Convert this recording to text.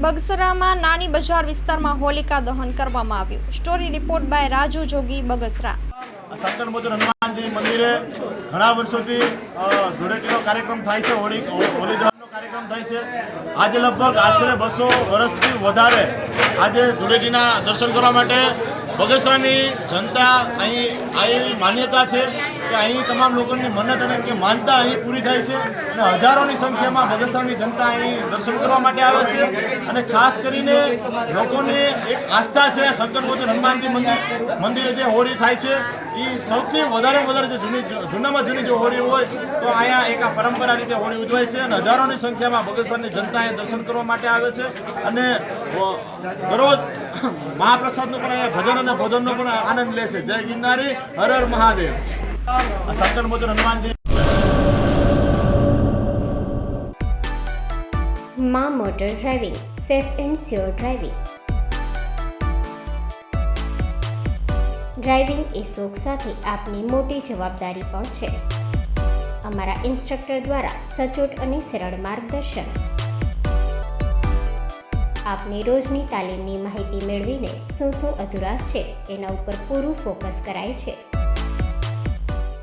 બગસરામાં નાની બજાર વિસ્તારમાં હોલિકા દહન કરવામાં આવ્યું. સ્ટોરી રિપોર્ટ બાય રાજુ જોગી, બગસરા. શંકર મોચન હનુમાનજી મંદિરે ઘણા વર્ષોથી ધૂળેટીનો કાર્યક્રમ થાય છે, હોળી દહનનો કાર્યક્રમ થાય છે. આજે લગભગ આશરે 200 વર્ષથી વધારે આજે ધૂળેટીના દર્શન કરવા માટે બગસરાની જનતા અહીં આવી માન્યતા છે કે અહીં તમામ લોકોની મન્નત અને કે માનતા અહીં પૂરી થાય છે અને હજારોની સંખ્યામાં બગસરાની જનતા અહીં દર્શન કરવા માટે આવે છે. અને ખાસ કરીને લોકોની એક આસ્થા છે શંકર મોચન હનુમાનજી મંદિરે જે હોળી થાય છે એ સૌથી વધારે જે જૂનામાં જૂની જો હોળી હોય તો અહીંયા એક આ પરંપરા રીતે હોળી ઉજવાય છે અને હજારોની સંખ્યામાં બગસરાની જનતા અહીં દર્શન કરવા માટે આવે છે. અને દરરોજ મહાપ્રસાદનો પણ અહીંયા ભજન અને ભોજનનો પણ આનંદ લે છે. જય ગિરનારી, હર હર મહાદેવ. શંકર મોચન હનુમાનજી. માં motor driving, safe and sure driving. Driving એ શોખ સાથે આપની મોટી જવાબદારી પણ છે. અમારા ઇન્સ્ટ્રક્ટર દ્વારા સચોટ અને સરળ માર્ગદર્શન. આપની રોજની તાલીમની માહિતી મેળવીને શું અધુરાશ છે એના ઉપર પૂરું ફોકસ કરાય છે.